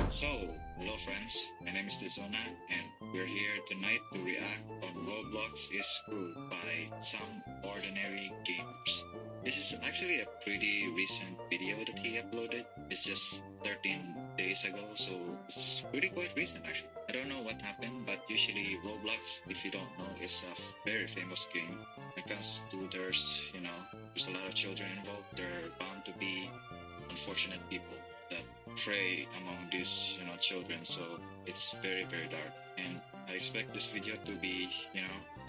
So, hello friends, my name is Dizona and we're here tonight to react on Roblox is Screwed by Some Ordinary Gamers. This is actually a pretty recent video that he uploaded. It's just 13 days ago, so it's pretty quite recent actually. I don't know what happened, but usually Roblox, if you don't know, is a very famous game. When it comes to there's a lot of children involved. There are bound to be unfortunate people that prey among these children, so it's very dark, and I expect this video to be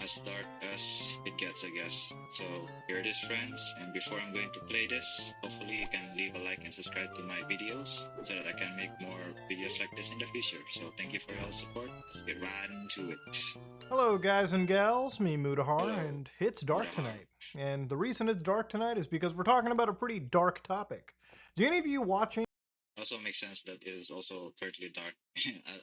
as dark as it gets, I guess. So here it is, friends, and before I'm going to play this, hopefully you can leave a like and subscribe to my videos so that I can make more videos like this in the future. So thank you for your support. Let's get right into it. Hello guys and gals, me Mutahar, Hello. and it's dark Mutahar. tonight. And the reason it's dark tonight is because we're talking about a pretty dark topic. Do any of you watching Also makes sense that it is also currently dark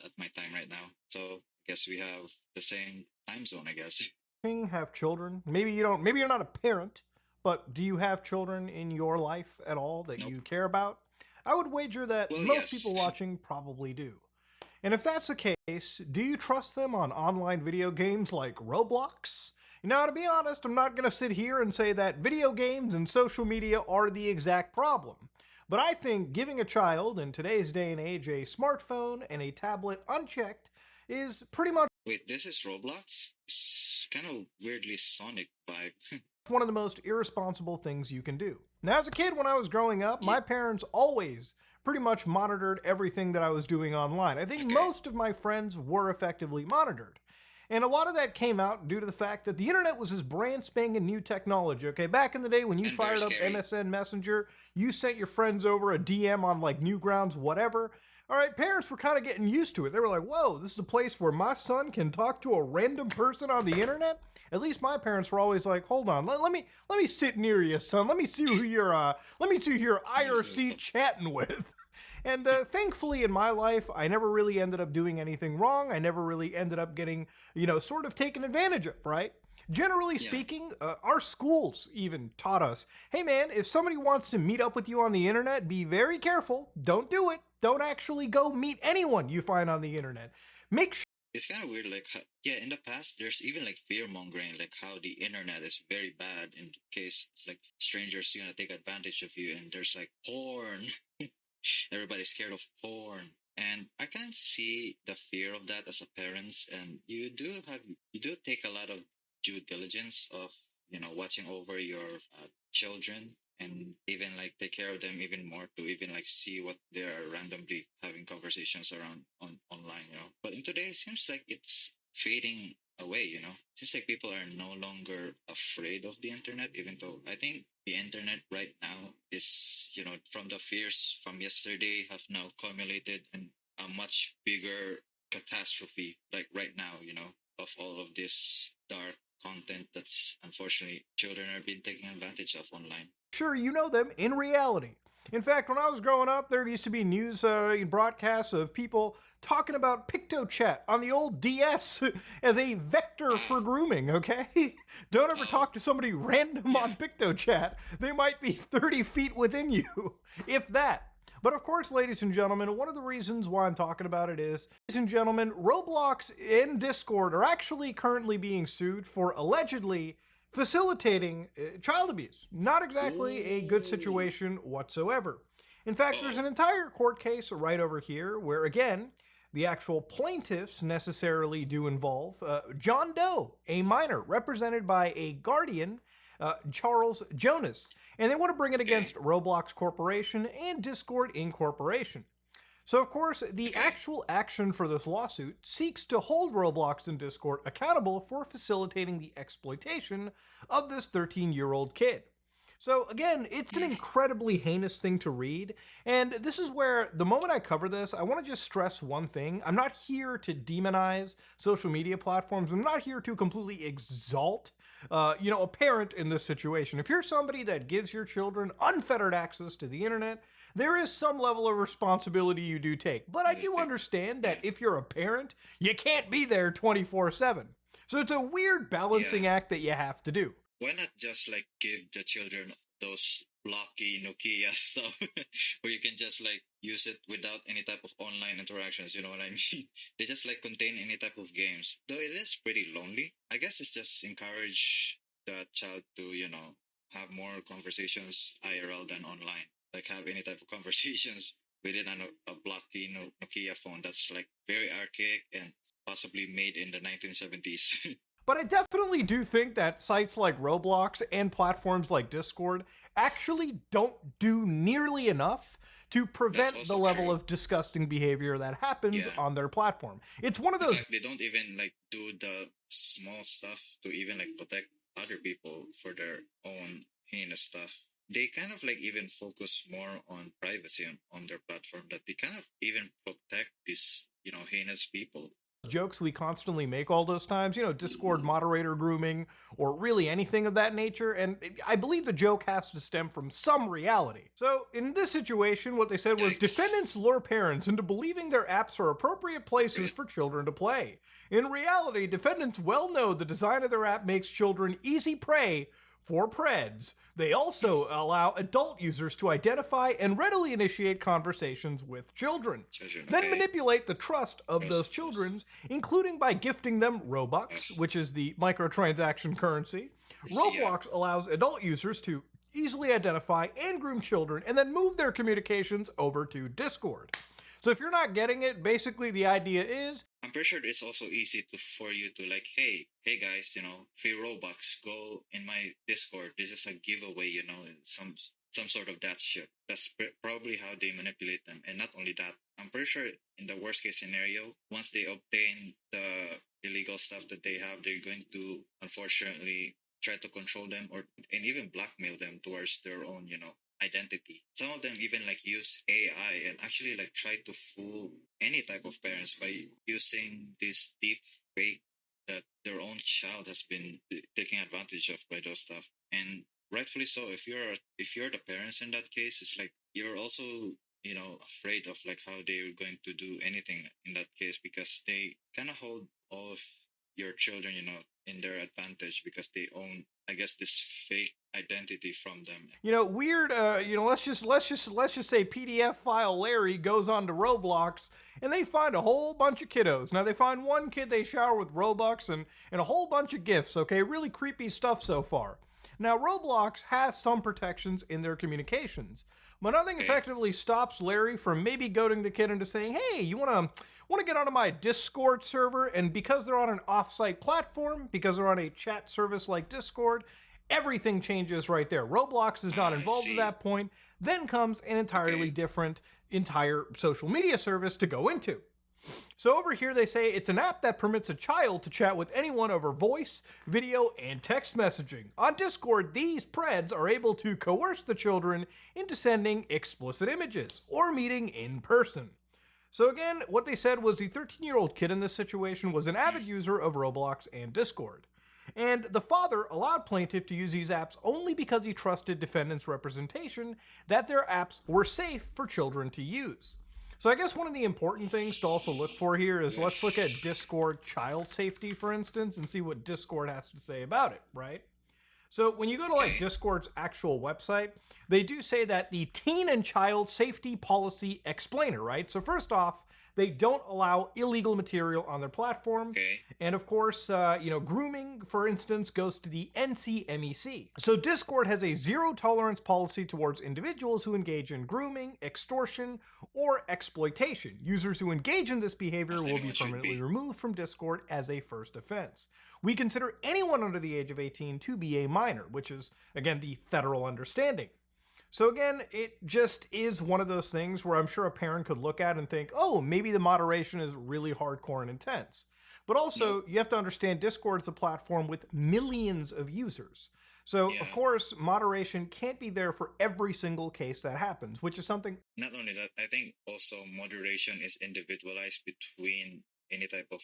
at my time right now. So I guess we have the same time zone, I guess. have children? Maybe you don't, maybe you're not a parent, but do you have children in your life at all that Nope. you care about? I would wager that Well, most yes. people watching probably do. And if that's the case, do you trust them on online video games like Roblox? Now, to be honest, I'm not going to sit here and say that video games and social media are the exact problem. But I think giving a child in today's day and age a smartphone and a tablet unchecked is pretty much Wait, this is Roblox? It's kind of weirdly Sonic vibe. one of the most irresponsible things you can do. Now, as a kid, when I was growing up, my parents always pretty much monitored everything that I was doing online. I think most of my friends were effectively monitored. And a lot of that came out due to the fact that the internet was this brand spanking new technology. Okay, back in the day when you And fired up very scary. MSN Messenger, you sent your friends over a DM on like Newgrounds, whatever. All right, parents were kind of getting used to it. They were like, whoa, this is a place where my son can talk to a random person on the internet? At least my parents were always like, hold on, let me sit near you, son. Let me see who you're IRC chatting with. And thankfully in my life, I never really ended up doing anything wrong. I never really ended up getting, sort of taken advantage of, right? Generally speaking, our schools even taught us, hey man, if somebody wants to meet up with you on the internet, be very careful. Don't do it. Don't actually go meet anyone you find on the internet. Make sure. It's kind of weird, like, in the past, there's even like fear mongering, like how the internet is very bad in case like strangers gonna take advantage of you, and there's like porn. Everybody's scared of porn, and I can see the fear of that as a parents. And you do take a lot of due diligence of watching over your children, and even like take care of them even more, to even like see what they are randomly having conversations around online. But in today, it seems like it's fading away. Seems like people are no longer afraid of the internet, even though I think the internet right now is, from the fears from yesterday have now accumulated in a much bigger catastrophe, like right now, of all of this dark content that's unfortunately children are being taken advantage of online. Sure, you know them in reality. In fact, when I was growing up, there used to be news broadcasts of people talking about PictoChat on the old DS as a vector for grooming, okay? Don't ever talk to somebody random on PictoChat. They might be 30 feet within you, if that. But of course, ladies and gentlemen, one of the reasons why I'm talking about it is, ladies and gentlemen, Roblox and Discord are actually currently being sued for allegedly facilitating child abuse. Not exactly a good situation whatsoever. In fact, there's an entire court case right over here where, again, the actual plaintiffs necessarily do involve John Doe, a minor, represented by a guardian, Charles Jonas. And they want to bring it against Roblox Corporation and Discord Incorporation. So, of course, the actual action for this lawsuit seeks to hold Roblox and Discord accountable for facilitating the exploitation of this 13-year-old kid. So, again, it's an incredibly heinous thing to read, and this is where, the moment I cover this, I want to just stress one thing. I'm not here to demonize social media platforms. I'm not here to completely exalt a parent in this situation. If you're somebody that gives your children unfettered access to the internet, there is some level of responsibility you do take. But I do understand that if you're a parent, you can't be there 24/7. So it's a weird balancing act that you have to do. Why not just like give the children those blocky Nokia stuff where you can just like use it without any type of online interactions. You know what I mean? They just like contain any type of games. Though it is pretty lonely. I guess it's just encourage the child to, have more conversations IRL than online. Like have any type of conversations within a blocky Nokia phone that's like very archaic and possibly made in the 1970s. But I definitely do think that sites like Roblox and platforms like Discord actually don't do nearly enough to prevent the level true. of disgusting behavior that happens on their platform. It's one of In those. fact, they don't even like do the small stuff to even like protect other people for their own heinous stuff. They kind of like even focus more on privacy on their platform, that they kind of even protect these, heinous people. Jokes we constantly make all those times, Discord moderator grooming or really anything of that nature. And I believe the joke has to stem from some reality. So in this situation, what they said was defendants lure parents into believing their apps are appropriate places for children to play. In reality, defendants well know the design of their app makes children easy prey for Preds. They also allow adult users to identify and readily initiate conversations with children, then manipulate the trust of those children, including by gifting them Robux, which is the microtransaction currency. Roblox allows adult users to easily identify and groom children and then move their communications over to Discord. So if you're not getting it, basically the idea is, I'm pretty sure it's also easy for you to like, hey guys, free Robux, go in my Discord. This is a giveaway, some sort of that shit. That's probably how they manipulate them. And not only that, I'm pretty sure in the worst case scenario, once they obtain the illegal stuff that they have, they're going to unfortunately try to control them and even blackmail them towards their own, identity. Some of them even like use AI and actually like try to fool any type of parents by using this deep fake that their own child has been taken advantage of by those stuff. And rightfully so, if you're the parents in that case, it's like you're also afraid of like how they're going to do anything in that case, because they kind of hold all of your children in their advantage because they own, I guess, this fake identity from them. Weird. Let's just say PDF file Larry goes on to Roblox and they find a whole bunch of kiddos. Now they find one kid they shower with Robux and a whole bunch of gifts. Okay, really creepy stuff so far. Now Roblox has some protections in their communications, but nothing effectively stops Larry from maybe goading the kid into saying, "Hey, you want to get onto my Discord server?" And because they're on an off-site platform, because they're on a chat service like Discord, everything changes right there. Roblox is not involved at that point. Then comes an entirely different entire social media service to go into. So over here they say it's an app that permits a child to chat with anyone over voice, video, and text messaging. On Discord, these Preds are able to coerce the children into sending explicit images or meeting in person. So again, what they said was the 13-year-old kid in this situation was an avid user of Roblox and Discord. And the father allowed plaintiff to use these apps only because he trusted defendant's representation that their apps were safe for children to use. So I guess one of the important things to also look for here is let's look at Discord child safety, for instance, and see what Discord has to say about it, right? So when you go to like Discord's actual website, they do say that the Teen and Child Safety Policy Explainer, right? So first off, they don't allow illegal material on their platform. And of course, grooming, for instance, goes to the NCMEC. So Discord has a zero tolerance policy towards individuals who engage in grooming, extortion, or exploitation. Users who engage in this behavior will be permanently removed from Discord as a first offense. We consider anyone under the age of 18 to be a minor, which is, again, the federal understanding. So again, it just is one of those things where I'm sure a parent could look at and think, oh, maybe the moderation is really hardcore and intense. But also, you have to understand Discord is a platform with millions of users. So, of course, moderation can't be there for every single case that happens, which is something... Not only that, I think also moderation is individualized between any type of,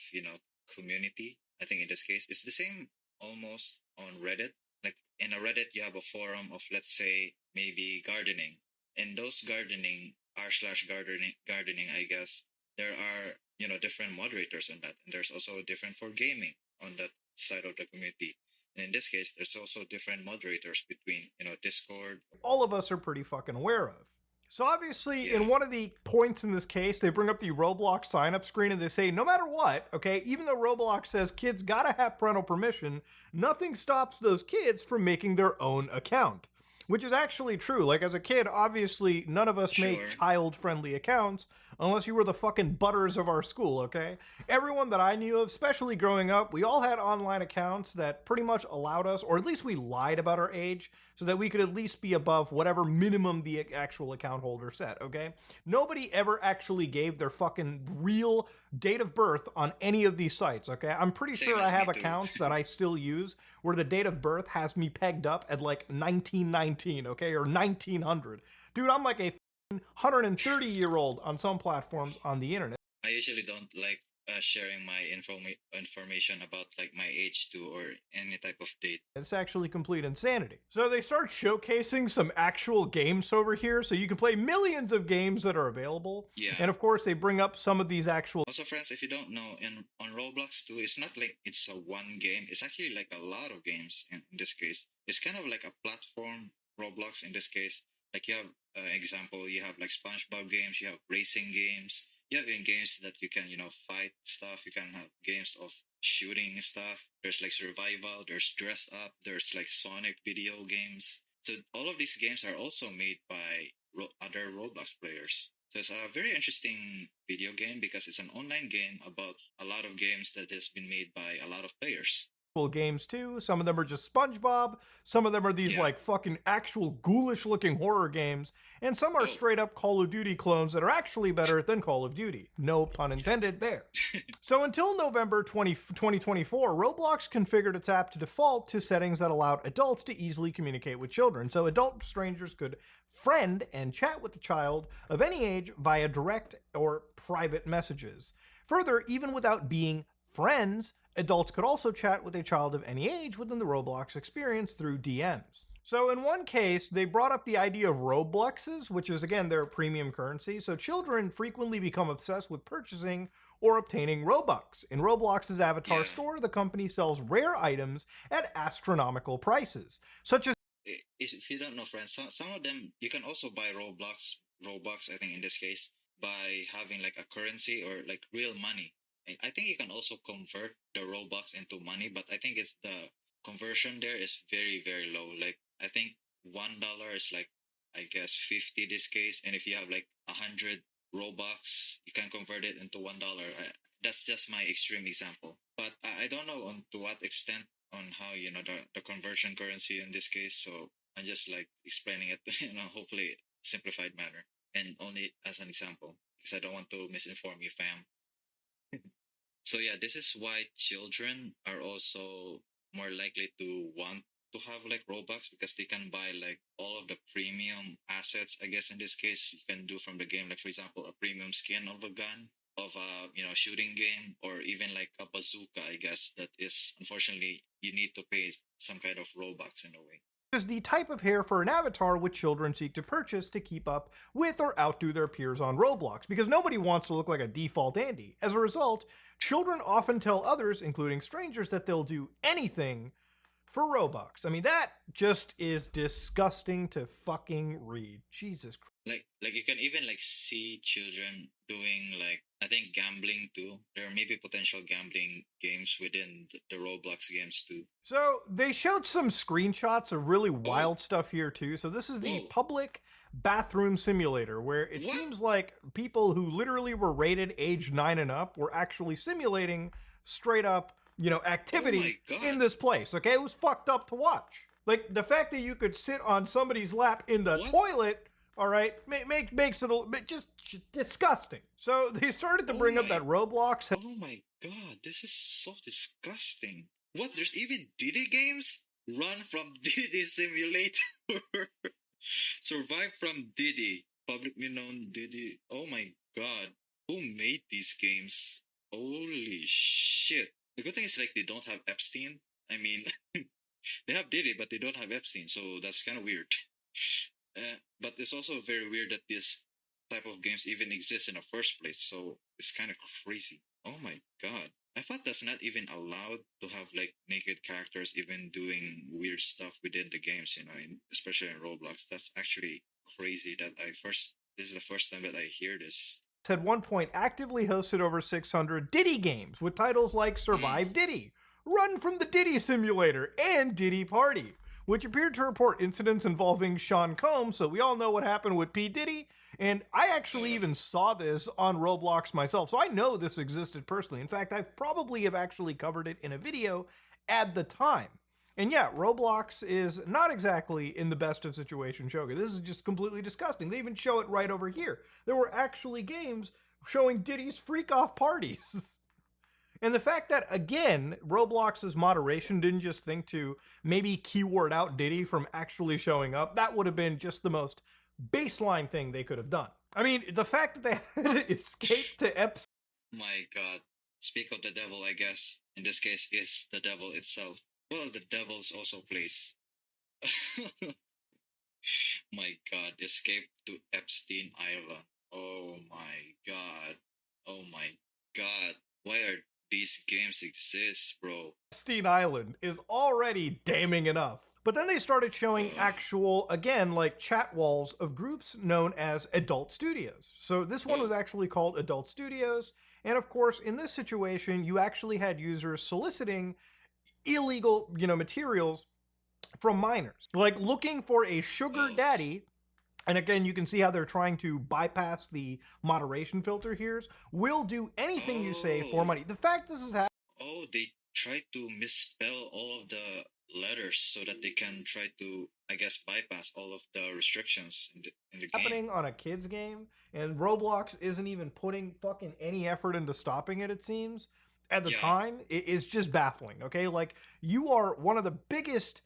community. I think in this case, it's the same almost on Reddit. Like in a Reddit, you have a forum of, let's say, maybe gardening. And those gardening, r/gardening, I guess, there are, different moderators on that. And there's also different for gaming on that side of the community. And in this case, there's also different moderators between, Discord. All of us are pretty fucking aware of. So obviously, Yeah, in one of the points in this case, they bring up the Roblox sign-up screen and they say, no matter what, okay, even though Roblox says kids gotta have parental permission, nothing stops those kids from making their own account. Which is actually true. Like, as a kid, obviously, none of us made sure. child-friendly accounts unless you were the fucking butters of our school, okay? Everyone that I knew of, especially growing up, we all had online accounts that pretty much allowed us, or at least we lied about our age, so that we could at least be above whatever minimum the actual account holder set, okay? Nobody ever actually gave their fucking real date of birth on any of these sites, okay? I'm pretty Same sure I as me have too. accounts that I still use where the date of birth has me pegged up at like 1919, okay? Or 1900. Dude, I'm like a 130-year-old on some platforms on the internet. I usually don't like sharing my information about like my age too or any type of date. It's actually complete insanity. So they start showcasing some actual games over here, so you can play millions of games that are available. Yeah. And of course, they bring up some of these actual. Also, friends, if you don't know, on Roblox too, it's not like it's a one game. It's actually like a lot of games. In this case, it's kind of like a platform. Roblox in this case, like you have example, you have like SpongeBob games, you have racing games, you have in games that you can fight stuff. You can have games of shooting stuff. There's like survival. There's dress up. There's like Sonic video games. So all of these games are also made by other Roblox players. So it's a very interesting video game because it's an online game about a lot of games that has been made by a lot of players. Games too. Some of them are just SpongeBob. Some of them are these Yeah. like fucking actual ghoulish looking horror games. And some are straight up Call of Duty clones that are actually better than Call of Duty. No pun intended there. So until November 2024, Roblox configured its app to default to settings that allowed adults to easily communicate with children. So adult strangers could friend and chat with the child of any age via direct or private messages. Further, even without being friends, adults could also chat with a child of any age within the Roblox experience through DMs. So in one case, they brought up the idea of Robluxes, which is again their premium currency. So children frequently become obsessed with purchasing or obtaining Robux. In Roblox's avatar store, the company sells rare items at astronomical prices, such as if you don't know, friends, some of them you can also buy Robux, I think in this case, by having like a currency or like real money. I think you can also convert the Robux into money, but I think it's the conversion there is very, very low. Like I think $1 is like I guess 50 this case, and if you have like 100 Robux, you can convert it into $1. That's just my extreme example, but I don't know on to what extent on how the conversion currency in this case. So I'm just like explaining it, hopefully simplified manner and only as an example because I don't want to misinform you, fam. So yeah, this is why children are also more likely to want to have like Robux because they can buy like all of the premium assets. I guess in this case, you can do from the game, like for example, a premium skin of a gun, of a shooting game, or even like a bazooka. I guess that is unfortunately you need to pay some kind of Robux in a way. is the type of hair for an avatar which children seek to purchase to keep up with or outdo their peers on Roblox, because nobody wants to look like a default Andy. As a result, children often tell others, including strangers, that they'll do anything for Robux. I mean, that just is disgusting to fucking read. Jesus Christ. Like you can even like see children doing like I think gambling too. There may be potential gambling games within the Roblox games too. So they showed some screenshots of really wild stuff here too. So this is the public bathroom simulator where it seems like people who literally were rated age 9 and up were actually simulating straight up, activity in this place. Okay, it was fucked up to watch. Like the fact that you could sit on somebody's lap in the toilet, all right, makes it a little bit just disgusting. So they started to bring up that Roblox. Oh my god, this is so disgusting. What? There's even Diddy games? Run from Diddy Simulator. Survive from Diddy. Publicly known Diddy. Oh my god. Who made these games? Holy shit. The good thing is like they don't have Epstein. I mean, they have Diddy, but they don't have Epstein, so that's kind of weird. But it's also very weird that this type of games even exist in the first place, so it's kind of crazy. Oh my god. I thought that's not even allowed to have like naked characters even doing weird stuff within the games, especially in Roblox. That's actually crazy that this is the first time that I hear this. At one point actively hosted over 600 Diddy games with titles like Mm. Survive Diddy, Run from the Diddy Simulator, and Diddy Party, which appeared to report incidents involving Sean Combs, so we all know what happened with P. Diddy. And I actually Uh, even saw this on Roblox myself, so I know this existed personally. In fact, I probably have actually covered it in a video at the time. And yeah, Roblox is not exactly in the best of situations showing. This is just completely disgusting. They even show it right over here. There were actually games showing Diddy's freak off parties. And the fact that, again, Roblox's moderation didn't just think to maybe keyword out Diddy from actually showing up, that would have been just the most baseline thing they could have done. I mean, the fact that they had to escape to Epstein. my God. Speak of the devil, I guess. In this case, is the devil itself. Well, the devil's also place. My God, escape to Epstein Island. Oh my God. Oh my God. Why are these games exist, bro? Epstein Island is already damning enough. But then they started showing actual, again, like chat walls of groups known as adult studios. So this one was actually called Adult Studios. And of course, in this situation, you actually had users soliciting illegal, materials from minors, like looking for a sugar daddy. And again, you can see how they're trying to bypass the moderation filter here. Will do anything you say for Oh, money. The fact this is happening. oh, they try to misspell all of the letters so that they can try to, I guess, bypass all of the restrictions in the game. Happening on a kid's game, and Roblox isn't even putting fucking any effort into stopping it, it seems. At the Yeah, time, it's just baffling, okay? Like, you are one of the biggest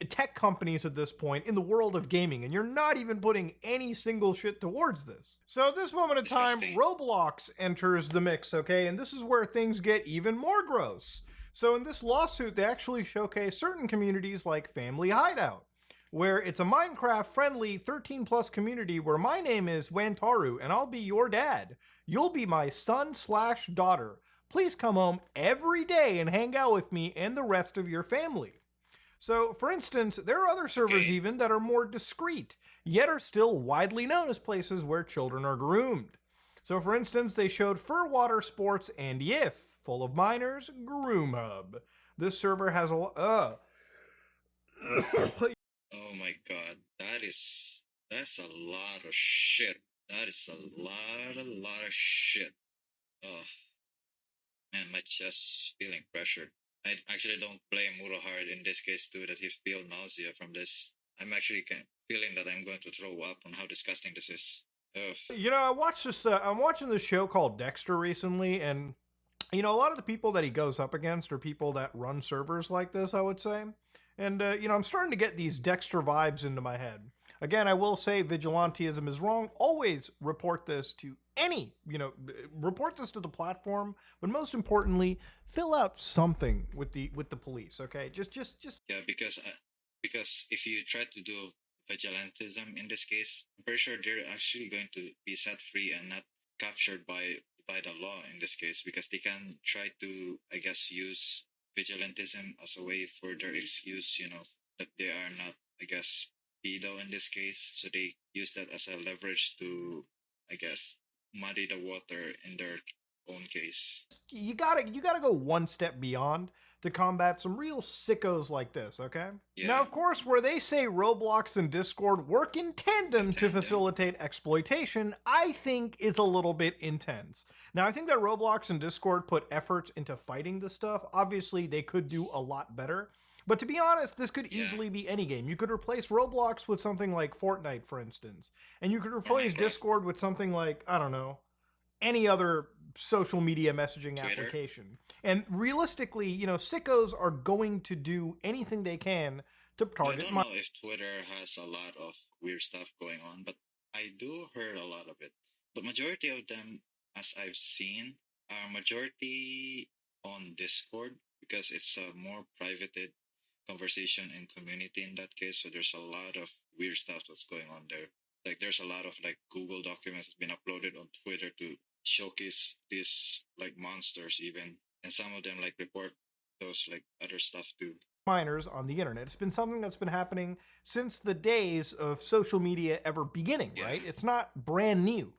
tech companies at this point in the world of gaming, and you're not even putting any single shit towards this. So at this moment in time, disgusting. Roblox enters the mix, okay? And this is where things get even more gross. So in this lawsuit, they actually showcase certain communities like Family Hideout, where it's a Minecraft friendly 13 plus community where my name is Wantaru and I'll be your dad. You'll be my son/daughter. Please come home every day and hang out with me and the rest of your family. So, for instance, there are other servers Okay. even that are more discreet, yet are still widely known as places where children are groomed. So, for instance, they showed Furwater Sports and Yif, full of minors, Groom Hub. This server has a Oh my God, that's a lot of shit. That is a lot of shit. Oh man, my chest feeling pressured. I actually don't blame Mutahar in this case too that he feel nausea from this. I'm actually feeling that I'm going to throw up on how disgusting this is. Ugh. I watched this. I'm watching this show called Dexter recently, and a lot of the people that he goes up against are people that run servers like this. I would say, and I'm starting to get these Dexter vibes into my head. Again, I will say vigilantism is wrong. Always report this to report this to the platform, but most importantly, fill out something with the police. Okay, just Yeah, because if you try to do vigilantism in this case, I'm pretty sure they're actually going to be set free and not captured by the law in this case because they can try to, I guess, use vigilantism as a way for their excuse, that they are not, I guess, pedo in this case. So they use that as a leverage to, I guess, muddy the water in their own case. you gotta go one step beyond to combat some real sickos like this, okay? Now, Yeah, of course, where they say Roblox and Discord work in in tandem to tandem. facilitate exploitation, I think is a little bit intense. Now, I think that Roblox and Discord put efforts into fighting this stuff. Obviously, they could do a lot better. But to be honest, this could Yeah, easily be any game. You could replace Roblox with something like Fortnite, for instance. And you could or replace Minecraft, Discord with something like, I don't know, any other social media messaging Twitter. application. And realistically, sickos are going to do anything they can to I target don't my. know if Twitter has a lot of weird stuff going on, but I do heard a lot of it. But majority of them, as I've seen, are majority on Discord because it's a more privated conversation and community in that case. So there's a lot of weird stuff that's going on there. Like there's a lot of like Google documents that's been uploaded on Twitter to showcase these like monsters even. and some of them like report those like other stuff too. Minors on the internet. It's been something that's been happening since the days of social media ever beginning, Yeah, right? It's not brand new.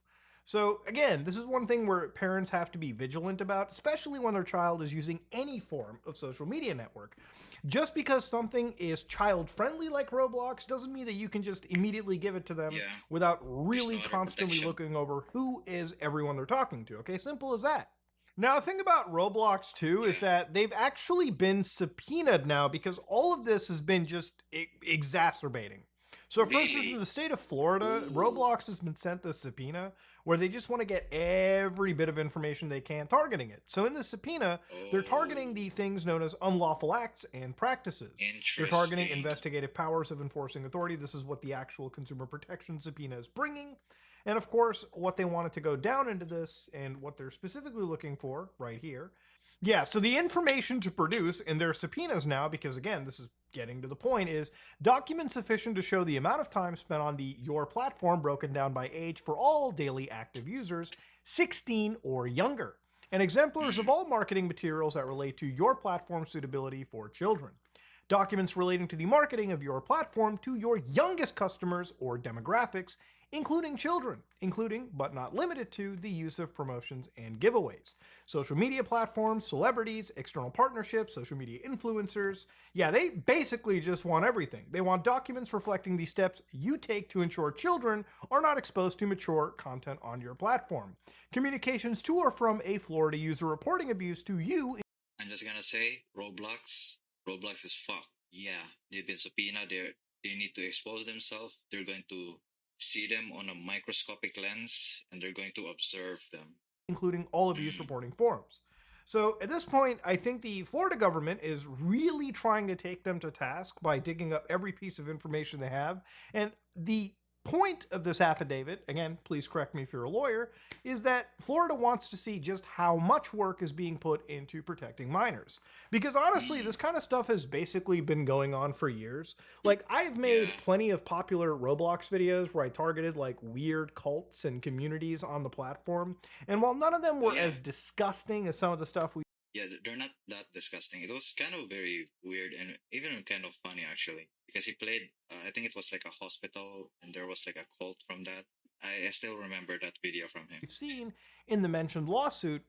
So, again, this is one thing where parents have to be vigilant about, especially when their child is using any form of social media network. Just because something is child friendly like Roblox doesn't mean that you can just immediately give it to them yeah. without There's no really other constantly protection. looking over who is everyone they're talking to. Okay, simple as that. Now, the thing about Roblox too is Yeah, that they've actually been subpoenaed now because all of this has been just exacerbating. So, for instance, in really. the state of Florida, Ooh. Roblox has been sent this subpoena where they just want to get every bit of information they can targeting it. So, in the subpoena, they're targeting Oh, the things known as unlawful acts and practices. They're targeting interesting. investigative powers of enforcing authority. This is what the actual consumer protection subpoena is bringing. And of course, what they wanted to go down into this and what they're specifically looking for right here. Yeah, so the information to produce in their subpoenas now, because again, this is getting to the point, is documents sufficient to show the amount of time spent on the your platform broken down by age for all daily active users 16 or younger, and exemplars of Mm, all marketing materials that relate to your platform suitability for children. Documents relating to the marketing of your platform to your youngest customers or demographics, including children, including but not limited to the use of promotions and giveaways. Social media platforms, celebrities, external partnerships, social media influencers. Yeah, they basically just want everything. They want documents reflecting the steps you take to ensure children are not exposed to mature content on your platform. Communications to or from a Florida user reporting abuse to you. I'm just gonna say Roblox. Roblox is fucked. Yeah, they've been subpoenaed. They need to expose themselves. They're going to see them on a microscopic lens, and they're going to observe them. Including all abuse Mm, reporting forums. So at this point, I think the Florida government is really trying to take them to task by digging up every piece of information they have. And the point of this affidavit, again, please correct me if you're a lawyer, is that Florida wants to see just how much work is being put into protecting minors. Because honestly, mm, this kind of stuff has basically been going on for years. Like, I've made yeah, plenty of popular Roblox videos where I targeted like weird cults and communities on the platform. And while none of them oh were yeah, as disgusting as some of the stuff we yeah. They're not that disgusting. It was kind of very weird and even kind of funny actually, because he played. I think it was like a hospital, and there was like a cult from that. I still remember that video from him. have seen in the mentioned lawsuit,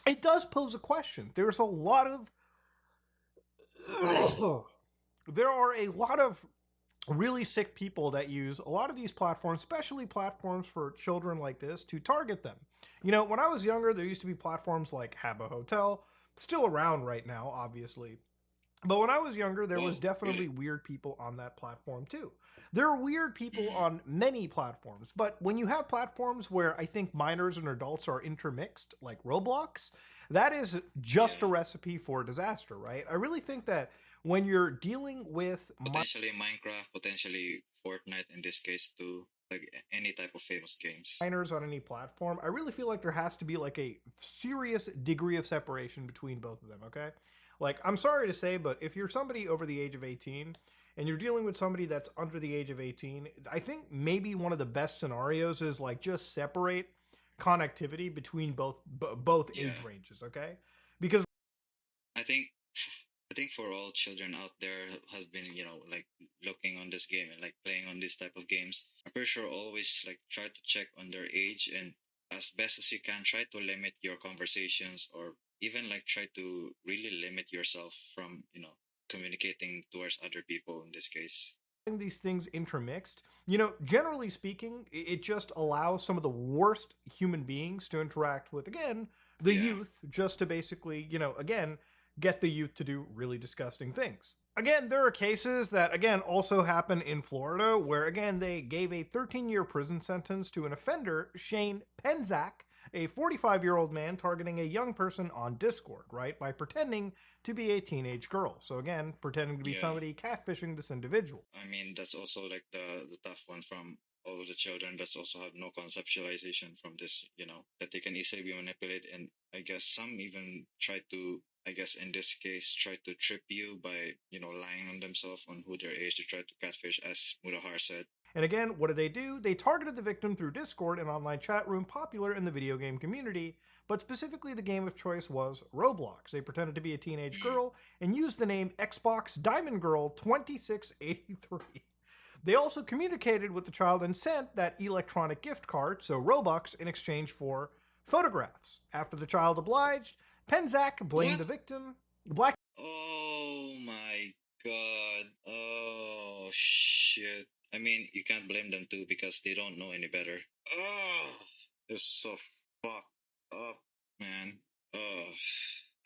it does pose a question. There's a lot of there are a lot of really sick people that use a lot of these platforms, especially platforms for children like this, to target them. You know, when I was younger, there used to be platforms like Habba Hotel, still around right now, obviously. But when I was younger, there was Whoa, definitely really? weird people on that platform too. There are weird people Mm, on many platforms, but when you have platforms where I think minors and adults are intermixed, like Roblox, that is just a yeah. recipe for disaster, right? I really think that when you're dealing with Potentially Minecraft, potentially Fortnite in this case too. Like any type of famous games. minors on any platform, I really feel like there has to be like a serious degree of separation between both of them, okay? Like, I'm sorry to say, but if you're somebody over the age of 18 and you're dealing with somebody that's under the age of 18, I think maybe one of the best scenarios is like just separate connectivity between both age Yeah. ranges, okay? Because I think I think for all children out there who have been, like looking on this game and like playing on this type of games, I'm pretty sure always like try to check on their age and as best as you can try to limit your conversations or even like try to really limit yourself from, communicating towards other people in this case. these things intermixed, you know, generally speaking, it just allows some of the worst human beings to interact with, again, the Yeah. youth, just to basically, you know, again, get the youth to do really disgusting things. Again, there are cases that, again, also happen in Florida where, again, they gave a 13-year prison sentence to an offender, Shane Penzak, a 45-year-old man targeting a young person on Discord, right, by pretending to be a teenage girl. So, again, pretending to be Yeah. somebody catfishing this individual. I mean, that's also like the tough one from all the children that also have no conceptualization from this, that they can easily be manipulated. And I guess some even try to, I guess in this case, try to trip you by, lying on themselves on who their age to try to catfish, as Mutahar said. And again, what did? They targeted the victim through Discord, an online chat room popular in the video game community, but specifically the game of choice was Roblox. They pretended to be a teenage Mm. girl and used the name Xbox Diamond Girl 2683. They also communicated with the child and sent that electronic gift card, so Robux, in exchange for photographs. After the child obliged, Penzak blamed What? the victim. Black Oh my god. Oh shit. I mean, you can't blame them too because they don't know any better. Oh, it's so fucked up, man. Oh,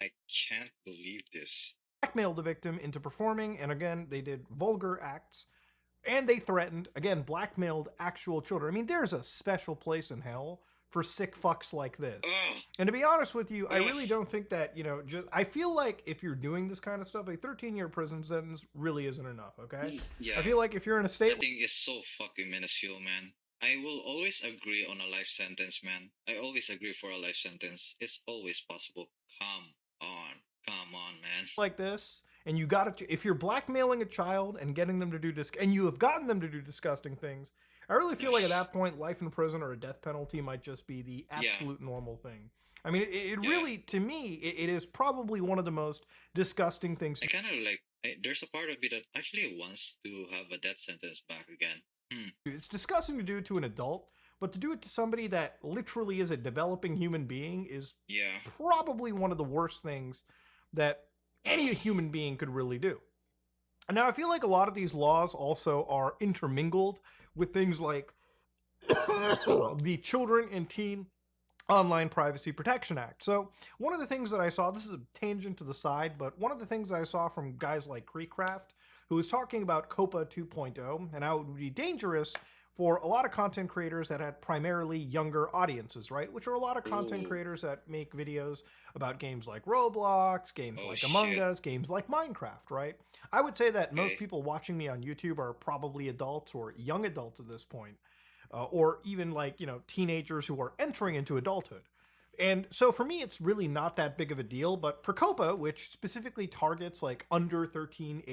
I can't believe this. blackmailed the victim into performing, and again, they did vulgar acts, and they threatened, again, blackmailed actual children. I mean, there's a special place in hell for sick fucks like this. Oh, And to be honest with you, I oh, really don't think that, I feel like if you're doing this kind of stuff, a 13-year prison sentence really isn't enough, okay? yeah. I feel like if you're in a state. That thing is so fucking minuscule, man. I will always agree on a life sentence, man. I always agree for a life sentence. It's always possible. Come on, man. Like this, and you got to, if you're blackmailing a child and getting them to do and you have gotten them to do disgusting things, I really feel like at that point life in prison or a death penalty might just be the absolute normal thing. I mean, it Yeah. really, to me, it is probably one of the most disgusting things. I kind of like. There's a part of me that actually wants to have a death sentence back again. It's disgusting to do to an adult, but to do it to somebody that literally is a developing human being is Yeah. probably one of the worst things that any human being could really do. And now I feel like a lot of these laws also are intermingled with things like the Children and Teen Online Privacy Protection Act. So one of the things that I saw, this is a tangent to the side, but one of the things that I saw from guys like Creecraft, who was talking about COPA 2.0 and how it would be dangerous for a lot of content creators that had primarily younger audiences, right? Which are a lot of content Ooh. creators that make videos about games like Roblox, games Oh, like Among shit. Us, games like Minecraft, right? I would say that most Okay. people watching me on YouTube are probably adults or young adults at this point, or even like, teenagers who are entering into adulthood. And so for me, it's really not that big of a deal. But for COPA, which specifically targets like under 13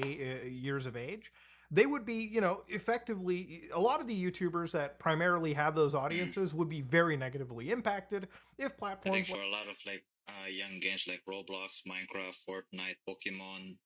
years of age, they would be, effectively, a lot of the YouTubers that primarily have those audiences would be very negatively impacted if I think platforms for a lot of like young games like Roblox, Minecraft, Fortnite, Pokemon,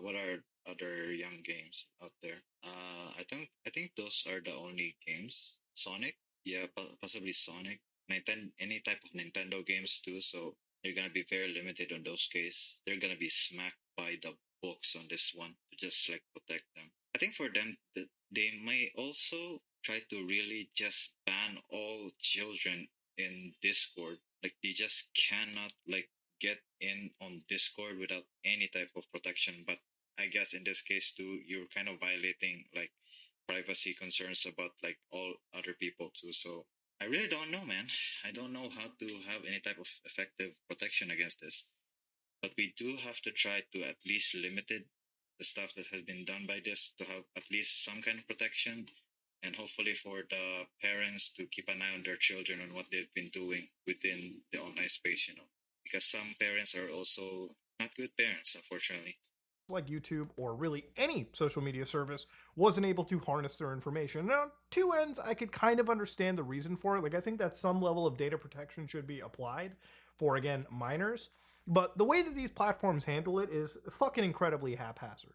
what are other young games out there? I think those are the only games. Sonic, yeah, possibly Sonic. Nintendo, any type of Nintendo games too. So they're gonna be very limited on those cases. They're gonna be smacked by the books on this one to just like protect them. I think for them, they may also try to really just ban all children in Discord. Like they just cannot like get in on Discord without any type of protection. But I guess in this case too, you're kind of violating like privacy concerns about like all other people too. So I really don't know, man. I don't know how to have any type of effective protection against this. But we do have to try to at least limit it, the stuff that has been done by this, to have at least some kind of protection, and hopefully for the parents to keep an eye on their children on what they've been doing within the online space, because some parents are also not good parents, unfortunately. like YouTube or really any social media service wasn't able to harness their information. Now, two ends, I could kind of understand the reason for it. Like, I think that some level of data protection should be applied for, again, minors. But the way that these platforms handle it is fucking incredibly haphazard.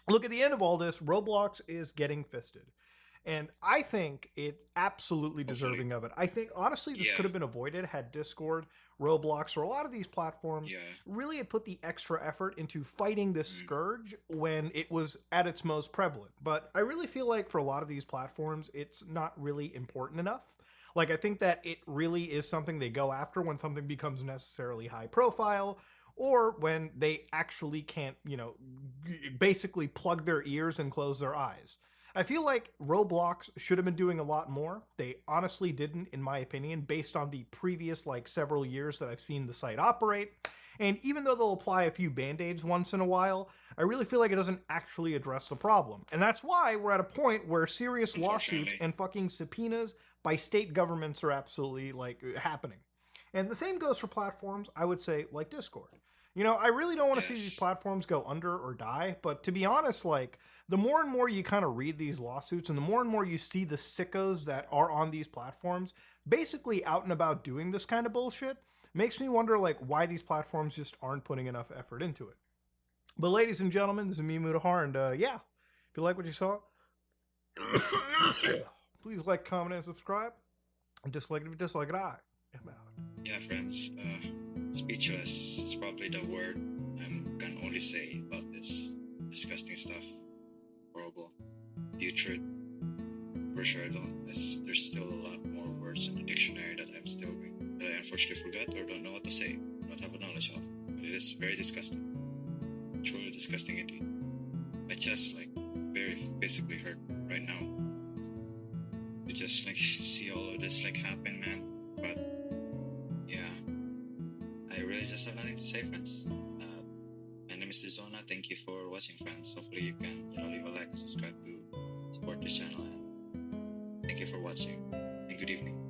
Look, at the end of all this, Roblox is getting fisted. And I think it's absolutely deserving of it. I think, honestly, this Yeah. could have been avoided had Discord, Roblox, or a lot of these platforms Yeah. really had put the extra effort into fighting this scourge when it was at its most prevalent. But I really feel like for a lot of these platforms, it's not really important enough. Like, I think that it really is something they go after when something becomes necessarily high profile, or when they actually can't, basically plug their ears and close their eyes. I feel like Roblox should have been doing a lot more. They honestly didn't, in my opinion, based on the previous, like, several years that I've seen the site operate. And even though they'll apply a few band-aids once in a while, I really feel like it doesn't actually address the problem. And that's why we're at a point where serious lawsuits and fucking subpoenas by state governments are absolutely, like, happening. And the same goes for platforms, I would say, like Discord. I really don't want to see these Yes. platforms go under or die, but to be honest, like, the more and more you kind of read these lawsuits and the more and more you see the sickos that are on these platforms basically out and about doing this kind of bullshit, makes me wonder like why these platforms just aren't putting enough effort into it. But ladies and gentlemen, this is me, Mutahar, and yeah, if you like what you saw, please like, comment, and subscribe. And dislike it if you dislike it. I'm out. Yeah, friends, speechless is probably the word I can only say about this disgusting stuff. Horrible, putrid. For sure, there's still a lot more words in the dictionary that I unfortunately forgot or don't know what to say, don't have a knowledge of. But it is very disgusting, truly disgusting indeed. My chest like very physically hurt right now to just like see all of this like happen, man. But yeah, I really just have nothing to say, friends. My name is Zona. Thank you for watching, friends. Hopefully you can leave a like and subscribe to support this channel. And thank you for watching and good evening.